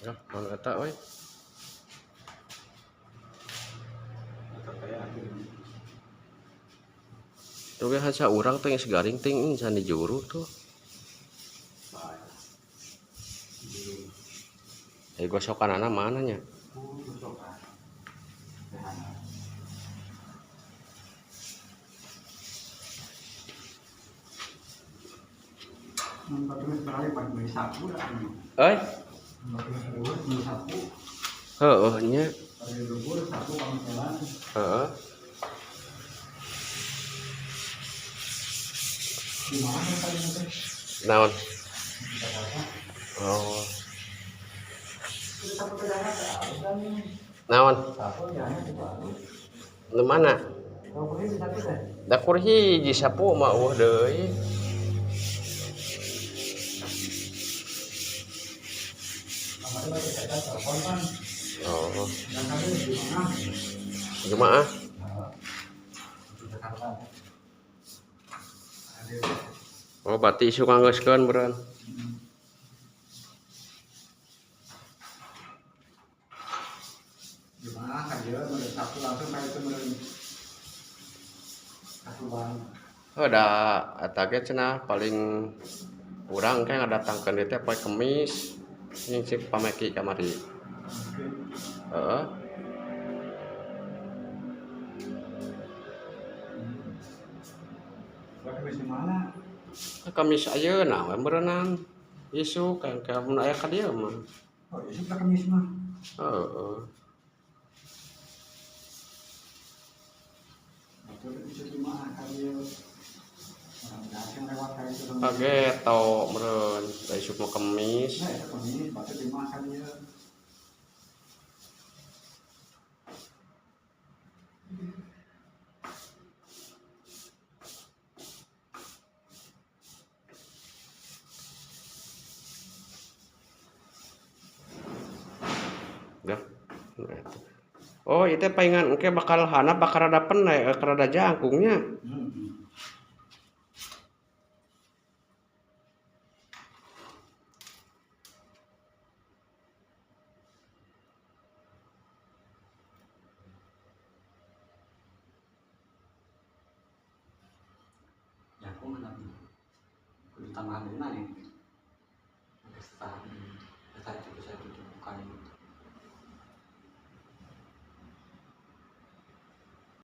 Ya, mana eta we? Tuh ge haca urang teh geus garing ting can dijuru tuh. Gosokanana mana nya? Eh? Heeh nya. Heeh. Naon? Oh. Naon? Nu mana? Dakur hiji sapu mah deui. Oh. Jumaah. Oh, berarti isu nganggeuskeun beureun. Jumaah ka dieu mulai Sabtu langsung ka itu mulai Kasuban. Da eta ge cenah paling urang kan ngadatangkeun ieu teh poe Kemis. Nyicip pameki kamari. Heeh. Kamis di mana? Kamis ayeuna we beureunan. Isu kan mun aya ka dieu mah. Oh, isu ka Kamis mah. Heeh. Betul isu Jumaah ka dieu. Orang lewat ka itu. Kageto meureun, da isu mah Kemis. Nah, itu Kamis, batu Jumaah ka dieu. Ya. Oh, itu paingan engke bakal handap bakal rada peneh, rada jangkungnya. Ya, aku mana kudu tambahan dina nih. Setahun. Saya bukan